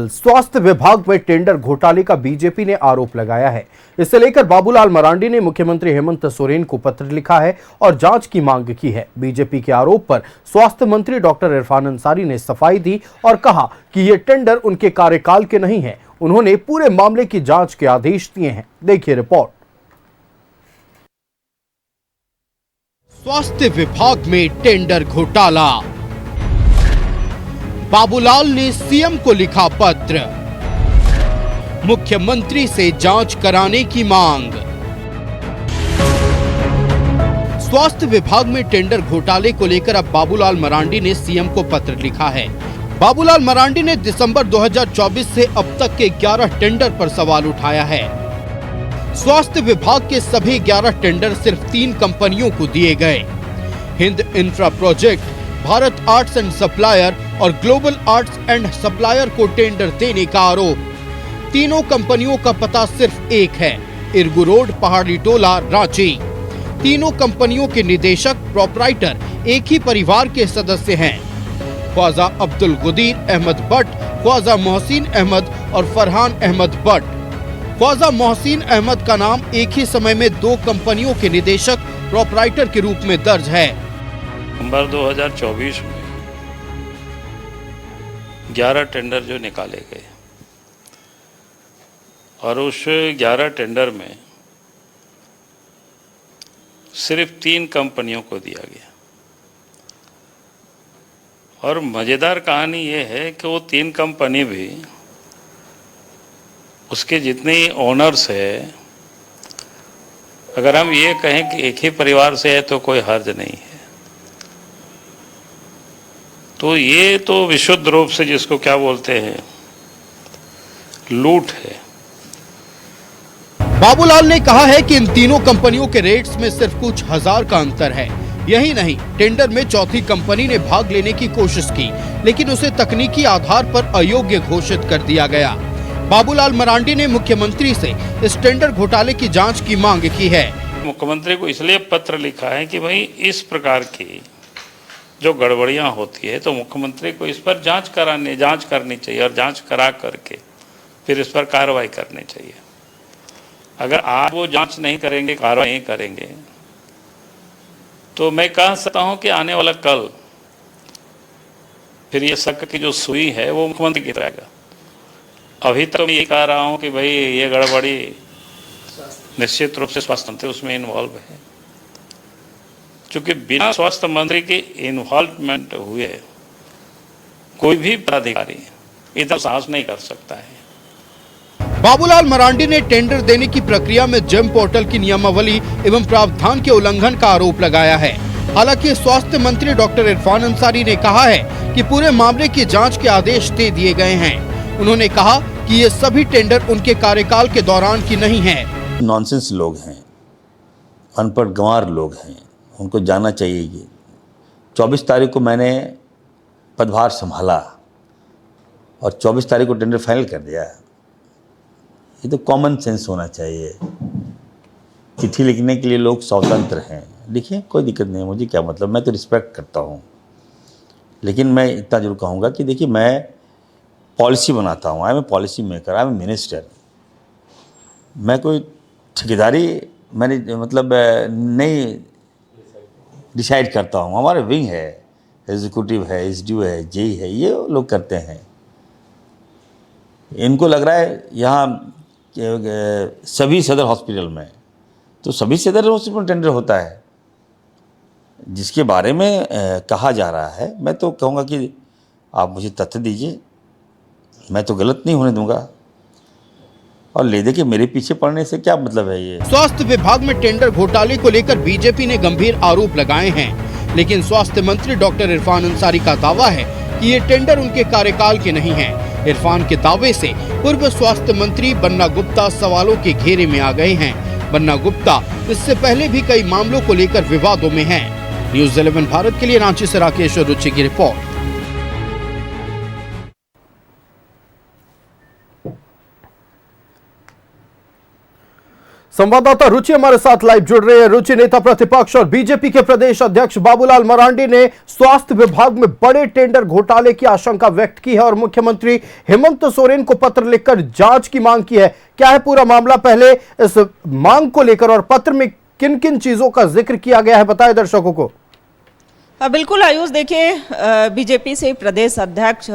स्वास्थ्य विभाग में टेंडर घोटाले का बीजेपी ने आरोप लगाया है। इसे लेकर बाबूलाल मरांडी ने मुख्यमंत्री हेमंत सोरेन को पत्र लिखा है और जांच की मांग की है। बीजेपी के आरोप पर स्वास्थ्य मंत्री डॉक्टर इरफान अंसारी ने सफाई दी और कहा कि ये टेंडर उनके कार्यकाल के नहीं है। उन्होंने पूरे मामले की जांच के आदेश दिए हैं। देखिए रिपोर्ट। स्वास्थ्य विभाग में टेंडर घोटाला, बाबूलाल ने सीएम को लिखा पत्र, मुख्यमंत्री से जांच कराने की मांग। स्वास्थ्य विभाग में टेंडर घोटाले को लेकर अब बाबूलाल मरांडी ने सीएम को पत्र लिखा है। बाबूलाल मरांडी ने दिसंबर 2024 से अब तक के 11 टेंडर पर सवाल उठाया है। स्वास्थ्य विभाग के सभी 11 टेंडर सिर्फ 3 कंपनियों को दिए गए। Hind infra project, Bharat arts and supplier और ग्लोबल आर्ट्स एंड सप्लायर को टेंडर देने का आरोप। तीनों कंपनियों का पता सिर्फ एक है, इरगू रोड, पहाड़ी टोला, रांची। तीनों कंपनियों के निदेशक, प्रोपराइटर एक ही परिवार के सदस्य हैं, ख्वाजा अब्दुल गुदीर अहमद भट्ट, ख्वाजा मोहसिन अहमद और फरहान अहमद भट्ट। ख्वाजा मोहसिन अहमद का नाम एक ही समय में 2 कंपनियों के निदेशक, प्रोपराइटर के रूप में दर्ज है। नवंबर 2024 में 11 टेंडर जो निकाले गए और उस 11 टेंडर में सिर्फ 3 कंपनियों को दिया गया। और मज़ेदार कहानी ये है कि वो 3 कंपनी भी उसके जितने ओनर्स है, अगर हम ये कहें कि एक ही परिवार से है तो कोई हर्ज नहीं है। तो ये तो विशुद्ध रूप से जिसको क्या बोलते हैं, लूट है। बाबूलाल ने कहा है कि इन तीनों कंपनियों के रेट्स में सिर्फ कुछ हजार का अंतर है। यही नहीं, टेंडर में चौथी कंपनी ने भाग लेने की कोशिश की, लेकिन उसे तकनीकी आधार पर अयोग्य घोषित कर दिया गया। बाबूलाल मरांडी ने मुख्यमंत्री से इस टेंडर घोटाले की जांच की मांग की है। मुख्यमंत्री को इसलिए पत्र लिखा है कि भाई इस प्रकार की जो गड़बड़ियां होती है तो मुख्यमंत्री को इस पर जांच करनी चाहिए और जांच करा करके फिर इस पर कार्रवाई करनी चाहिए। अगर आप वो जांच नहीं करेंगे, कार्रवाई नहीं करेंगे, तो मैं कह सकता हूं कि आने वाला कल फिर ये शक की जो सुई है वो मुख्यमंत्री की रहेगा। अभी तक मैं ये कह रहा हूं कि भाई ये गड़बड़ी निश्चित रूप से स्वास्थ्य मंत्री उसमें इन्वॉल्व है, क्योंकि बिना स्वास्थ्य मंत्री के इन्वॉल्वमेंट हुए कोई भी पदाधिकारी इधर साहस नहीं कर सकता है। बाबूलाल मरांडी ने टेंडर देने की प्रक्रिया में जेम पोर्टल की नियमावली एवं प्रावधान के उल्लंघन का आरोप लगाया है। हालांकि स्वास्थ्य मंत्री डॉक्टर इरफान अंसारी ने कहा है कि पूरे मामले की जांच के आदेश दे दिए गए हैं। उन्होंने कहा कि ये सभी टेंडर उनके कार्यकाल के दौरान की नहीं है। नॉनसेंस लोग हैं, अनपढ़ गंवार लोग हैं, उनको जानना चाहिए। ये 24 तारीख को मैंने पदभार संभाला और 24 तारीख को टेंडर फाइनल कर दिया। ये तो कॉमन सेंस होना चाहिए। चिट्ठी लिखने के लिए लोग स्वतंत्र हैं, लिखिए, कोई दिक्कत नहीं है, मुझे क्या मतलब, मैं तो रिस्पेक्ट करता हूँ। लेकिन मैं इतना जरूर कहूँगा कि देखिए, मैं पॉलिसी बनाता हूँ, I am a policy maker, I am a minister. मैं कोई ठेकेदारी मैंने मतलब नहीं डिसाइड करता हूँ। हमारे विंग है, एग्जीक्यूटिव है, एसडीओ है, जेई है, ये लोग करते हैं। इनको लग रहा है यहाँ सभी सदर हॉस्पिटल में, तो सभी सदर हॉस्पिटल में टेंडर होता है। जिसके बारे में कहा जा रहा है, मैं तो कहूँगा कि आप मुझे तथ्य दीजिए, मैं तो गलत नहीं होने दूंगा। और ले दे के मेरे पीछे पड़ने से क्या मतलब है ये। स्वास्थ्य विभाग में टेंडर घोटाले को लेकर बीजेपी ने गंभीर आरोप लगाए हैं, लेकिन स्वास्थ्य मंत्री डॉक्टर इरफान अंसारी का दावा है कि ये टेंडर उनके कार्यकाल के नहीं हैं। इरफान के दावे से पूर्व स्वास्थ्य मंत्री बन्ना गुप्ता सवालों के घेरे में आ गए हैं। बन्ना गुप्ता इससे पहले भी कई मामलों को लेकर विवादों में हैं। न्यूज़ 11 भारत के लिए रांची से राकेश और रुचि की रिपोर्ट। संवाददाता रुचि हमारे साथ लाइव जुड़ रहे हैं। रुचि, नेता प्रतिपक्ष और बीजेपी के प्रदेश अध्यक्ष बाबूलाल मरांडी ने स्वास्थ्य विभाग में बड़े टेंडर घोटाले की आशंका व्यक्त की है और मुख्यमंत्री हेमंत सोरेन को पत्र लिखकर जांच की मांग की है। क्या है पूरा मामला? पहले इस मांग को लेकर और पत्र में किन किन चीजों का जिक्र किया गया है, बताएं दर्शकों को। बिल्कुल आयुष, देखिए बीजेपी से प्रदेश अध्यक्ष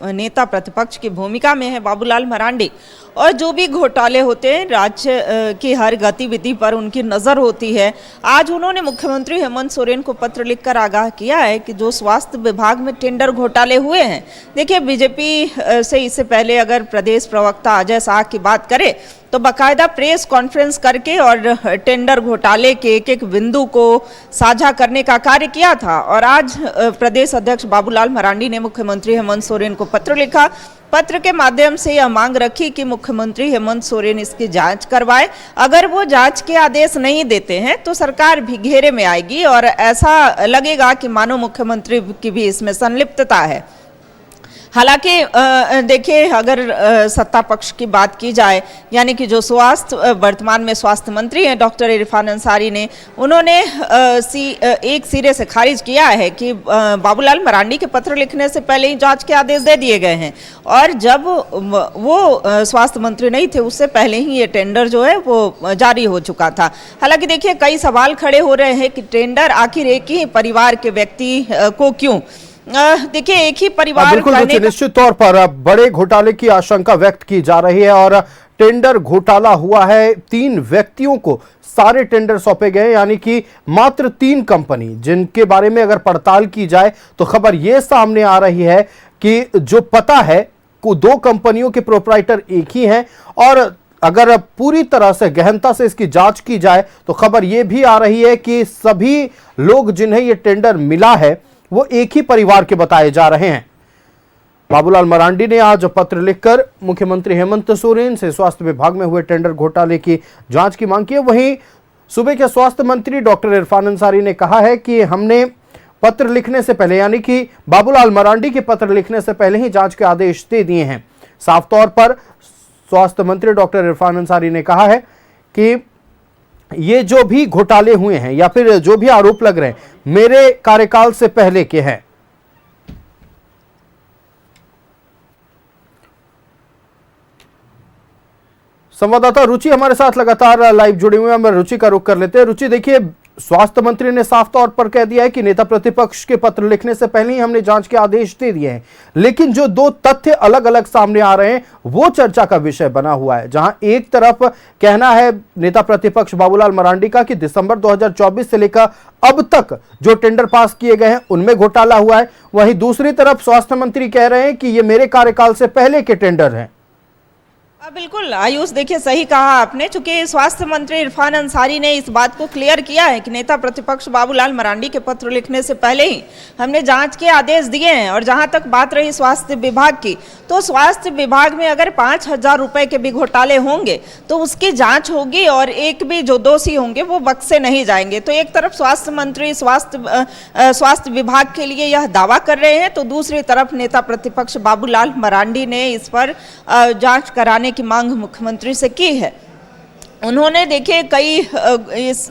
नेता प्रतिपक्ष की भूमिका में है बाबूलाल मरांडी, और जो भी घोटाले होते हैं राज्य की हर गतिविधि पर उनकी नज़र होती है। आज उन्होंने मुख्यमंत्री हेमंत सोरेन को पत्र लिखकर आगाह किया है कि जो स्वास्थ्य विभाग में टेंडर घोटाले हुए हैं, देखिए बीजेपी से इससे पहले अगर प्रदेश प्रवक्ता अजय शाह की बात करें तो बाकायदा प्रेस कॉन्फ्रेंस करके और टेंडर घोटाले के एक एक बिंदु को साझा करने का कार्य किया था। और आज प्रदेश अध्यक्ष बाबूलाल मरांडी ने मुख्यमंत्री हेमंत सोरेन को पत्र लिखा। पत्र के माध्यम से यह मांग रखी कि मुख्यमंत्री हेमंत सोरेन इसकी जांच करवाए। अगर वो जांच के आदेश नहीं देते हैं तो सरकार भी घेरे में आएगी और ऐसा लगेगा कि मानो मुख्यमंत्री की भी इसमें संलिप्तता है। हालांकि देखिए अगर सत्ता पक्ष की बात की जाए, यानी कि जो वर्तमान में स्वास्थ्य मंत्री हैं डॉक्टर इरफान अंसारी ने, उन्होंने एक सिरे से खारिज किया है कि बाबूलाल मरांडी के पत्र लिखने से पहले ही जांच के आदेश दे दिए गए हैं और जब वो स्वास्थ्य मंत्री नहीं थे उससे पहले ही ये टेंडर जो है वो जारी हो चुका था। हालांकि देखिए कई सवाल खड़े हो रहे हैं कि टेंडर आखिर एक ही परिवार के व्यक्ति को क्यों। देखिए एक ही परिवार, बिल्कुल निश्चित तौर पर बड़े घोटाले की आशंका व्यक्त की जा रही है और टेंडर घोटाला हुआ है। 3 व्यक्तियों को सारे टेंडर सौंपे गए, यानी कि मात्र 3 कंपनी, जिनके बारे में अगर पड़ताल की जाए तो खबर यह सामने आ रही है कि जो पता है को 2 कंपनियों के प्रोप्राइटर एक ही हैं और अगर पूरी तरह से गहनता से इसकी जांच की जाए तो खबर यह भी आ रही है कि सभी लोग जिन्हें यह टेंडर मिला है वो एक ही परिवार के बताए जा रहे हैं। बाबूलाल मरांडी ने आज पत्र लिखकर मुख्यमंत्री हेमंत सोरेन से स्वास्थ्य विभाग में हुए टेंडर घोटाले की जांच की मांग की है। वहीं सूबे के स्वास्थ्य मंत्री डॉक्टर इरफान अंसारी ने कहा है कि हमने पत्र लिखने से पहले, यानी कि बाबूलाल मरांडी के पत्र लिखने से पहले ही जांच के आदेश दे दिए हैं। साफ तौर पर स्वास्थ्य मंत्री डॉक्टर इरफान अंसारी ने कहा है कि ये जो भी घोटाले हुए हैं या फिर जो भी आरोप लग रहे हैं मेरे कार्यकाल से पहले के हैं। संवाददाता रुचि हमारे साथ लगातार लाइव जुड़े हुए हैं, हम रुचि का रुख कर लेते हैं। रुचि, देखिए स्वास्थ्य मंत्री ने साफ तौर पर कह दिया है कि नेता प्रतिपक्ष के पत्र लिखने से पहले ही हमने जांच के आदेश दे दिए हैं, लेकिन जो 2 तथ्य अलग अलग सामने आ रहे हैं वो चर्चा का विषय बना हुआ है। जहां एक तरफ कहना है नेता प्रतिपक्ष बाबूलाल मरांडी का कि दिसंबर 2024 से लेकर अब तक जो टेंडर पास किए गए हैं उनमें घोटाला हुआ है, वहीं दूसरी तरफ स्वास्थ्य मंत्री कह रहे हैं कि ये मेरे कार्यकाल से पहले के टेंडर हैं। बिल्कुल आयुष, देखिए सही कहा आपने, चूंकि स्वास्थ्य मंत्री इरफान अंसारी ने इस बात को क्लियर किया है कि नेता प्रतिपक्ष बाबूलाल मरांडी के पत्र लिखने से पहले ही हमने जांच के आदेश दिए हैं। और जहां तक बात रही स्वास्थ्य विभाग की, तो स्वास्थ्य विभाग में अगर 5,000 रुपए के भी घोटाले होंगे तो उसकी जांच होगी और एक भी जो दोषी होंगे वो बख्शे नहीं जाएंगे। तो एक तरफ स्वास्थ्य मंत्री स्वास्थ्य विभाग के लिए यह दावा कर रहे हैं, तो दूसरी तरफ नेता प्रतिपक्ष बाबूलाल मरांडी ने इस पर जांच कराने की मांग मुख्यमंत्री से की है। उन्होंने देखिए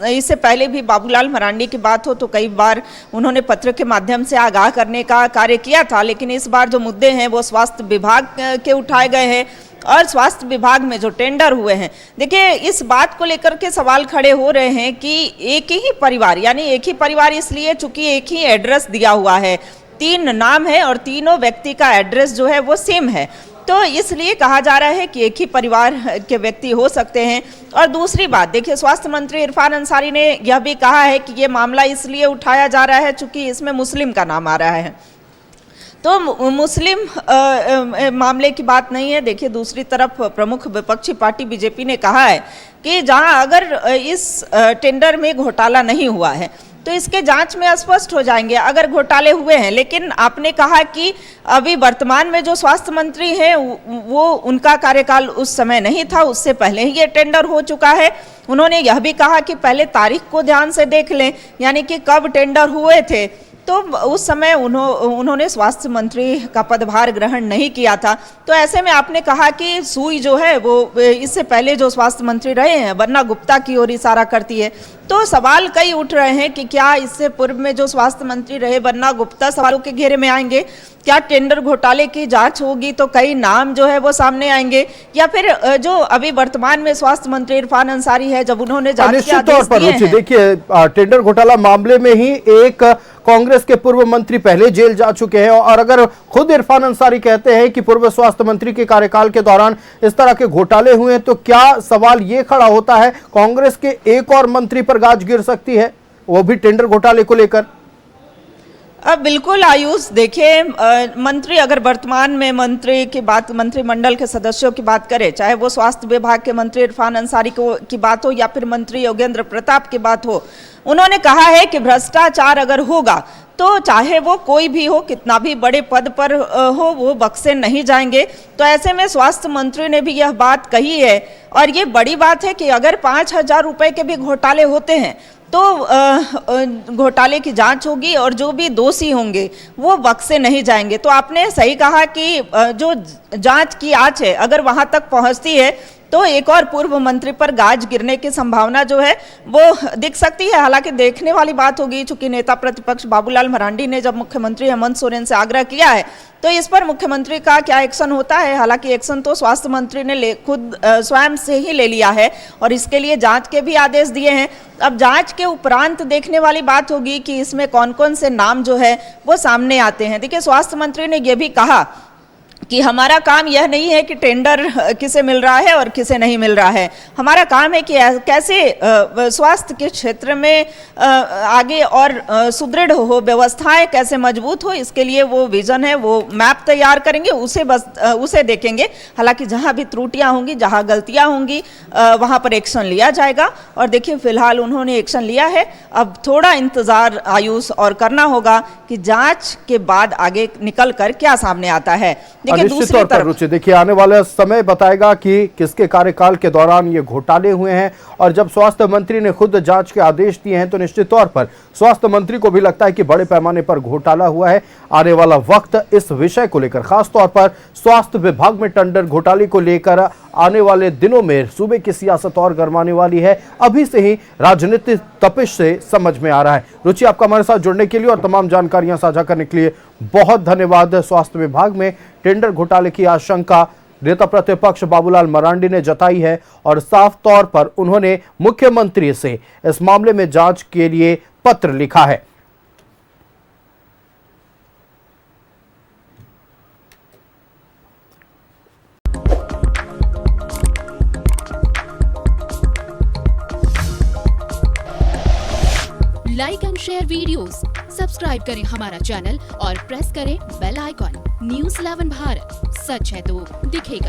इससे पहले भी बाबूलाल मरांडी की बात हो तो कई बार उन्होंने पत्र के माध्यम से आगाह करने का कार्य किया था, लेकिन इस बार जो मुद्दे हैं वो स्वास्थ्य विभाग के उठाए गए हैं और स्वास्थ्य विभाग में जो टेंडर हुए हैं, देखिए इस बात को लेकर के सवाल खड़े हो रहे हैं कि एक ही परिवार, यानी एक ही परिवार इसलिए चूंकि एक ही एड्रेस दिया हुआ है, 3 नाम है और तीनों व्यक्ति का एड्रेस जो है वो सेम है, तो इसलिए कहा जा रहा है कि एक ही परिवार के व्यक्ति हो सकते हैं। और दूसरी बात देखिए, स्वास्थ्य मंत्री इरफान अंसारी ने यह भी कहा है कि ये मामला इसलिए उठाया जा रहा है चूंकि इसमें मुस्लिम का नाम आ रहा है, तो मुस्लिम मामले की बात नहीं है। देखिए दूसरी तरफ प्रमुख विपक्षी पार्टी बीजेपी ने कहा है कि जहां अगर इस टेंडर में घोटाला नहीं हुआ है तो इसके जांच में स्पष्ट हो जाएंगे अगर घोटाले हुए हैं। लेकिन आपने कहा कि अभी वर्तमान में जो स्वास्थ्य मंत्री हैं वो उनका कार्यकाल उस समय नहीं था, उससे पहले ही ये टेंडर हो चुका है। उन्होंने यह भी कहा कि पहले तारीख को ध्यान से देख लें, यानी कि कब टेंडर हुए थे। तो उस समय उन्होंने स्वास्थ्य मंत्री का पदभार ग्रहण नहीं किया था। तो ऐसे में आपने कहा कि सुई जो है वो इससे पहले जो स्वास्थ्य मंत्री रहे हैं बन्ना गुप्ता की ओर इशारा करती है। तो सवाल कई उठ रहे हैं कि क्या इससे पूर्व में जो स्वास्थ्य मंत्री रहे बन्ना गुप्ता सवालों के घेरे में आएंगे? क्या टेंडर घोटाले की जांच होगी तो कई नाम जो है वो सामने आएंगे, या फिर जो अभी वर्तमान में स्वास्थ्य मंत्री इरफान अंसारी है जब उन्होंने जांच के आदेश दिए हैं। देखिए, टेंडर घोटाला मामले में ही एक कांग्रेस के पूर्व मंत्री पहले जेल जा चुके हैं, और अगर खुद इरफान अंसारी कहते हैं कि पूर्व स्वास्थ्य मंत्री के कार्यकाल के दौरान इस तरह के घोटाले हुए हैं, तो क्या सवाल ये खड़ा होता है कांग्रेस के एक और मंत्री पर गाज गिर सकती है, वो भी टेंडर घोटाले को लेकर? अब बिल्कुल आयुष, देखिए मंत्री अगर वर्तमान में मंत्री की बात, मंत्रिमंडल के सदस्यों की बात करें, चाहे वो स्वास्थ्य विभाग के मंत्री इरफान अंसारी की बात हो या फिर मंत्री योगेंद्र प्रताप की बात हो, उन्होंने कहा है कि भ्रष्टाचार अगर होगा तो चाहे वो कोई भी हो, कितना भी बड़े पद पर हो, वो बख्शे नहीं जाएंगे। तो ऐसे में स्वास्थ्य मंत्री ने भी यह बात कही है, और ये बड़ी बात है कि अगर 5,000 रुपए के भी घोटाले होते हैं तो घोटाले की जांच होगी और जो भी दोषी होंगे वो बख्शे नहीं जाएंगे। तो आपने सही कहा कि जो जांच की आंच है अगर वहां तक पहुंचती है तो एक और पूर्व मंत्री पर गाज गिरने की संभावना जो है वो दिख सकती है। हालांकि देखने वाली बात होगी, चूंकि नेता प्रतिपक्ष बाबूलाल मरांडी ने जब मुख्यमंत्री हेमंत सोरेन से आग्रह किया है तो इस पर मुख्यमंत्री का क्या एक्शन होता है। हालांकि एक्शन तो स्वास्थ्य मंत्री ने खुद स्वयं से ही ले लिया है और इसके लिए जांच के भी आदेश दिए हैं। अब जांच के उपरांत देखने वाली बात होगी कि इसमें कौन कौन से नाम जो है वो सामने आते हैं। देखिए, स्वास्थ्य मंत्री ने यह भी कहा कि हमारा काम यह नहीं है कि टेंडर किसे मिल रहा है और किसे नहीं मिल रहा है, हमारा काम है कि कैसे स्वास्थ्य के क्षेत्र में आगे और सुदृढ़ हो, व्यवस्थाएं कैसे मजबूत हो, इसके लिए वो विजन है, वो मैप तैयार करेंगे, उसे देखेंगे। हालांकि जहां भी त्रुटियां होंगी, जहां गलतियां होंगी, वहां पर एक्शन लिया जाएगा। और देखिए, फिलहाल उन्होंने एक्शन लिया है, अब थोड़ा इंतजार आयुष और करना होगा कि जांच के बाद आगे निकल कर क्या सामने आता है। निश्चित तौर पर रुचि, देखिए आने वाला समय बताएगा कि किसके कार्यकाल के दौरान ये घोटाले हुए हैं, और जब स्वास्थ्य मंत्री ने खुद जांच के आदेश दिए हैं तो निश्चित तौर पर स्वास्थ्य मंत्री को भी लगता है कि बड़े पैमाने पर घोटाला हुआ है। आने वाला वक्त इस विषय को लेकर, खासतौर पर स्वास्थ्य विभाग में टेंडर घोटाले को लेकर आने वाले दिनों में सूबे की सियासत और गरमाने वाली है, अभी से ही राजनीतिक तपिश से समझ में आ रहा है। रुचि, आपका हमारे साथ जुड़ने के लिए और तमाम जानकारियां साझा करने के लिए बहुत धन्यवाद। स्वास्थ्य विभाग में टेंडर घोटाले की आशंका नेता प्रतिपक्ष बाबूलाल मरांडी ने जताई है, और साफ तौर पर उन्होंने मुख्यमंत्री से इस मामले में जांच के लिए पत्र लिखा है। Like and share videos, subscribe करें हमारा चैनल और प्रेस करें बेल आइकॉन। न्यूज़ 11 भारत, सच है तो दिखेगा।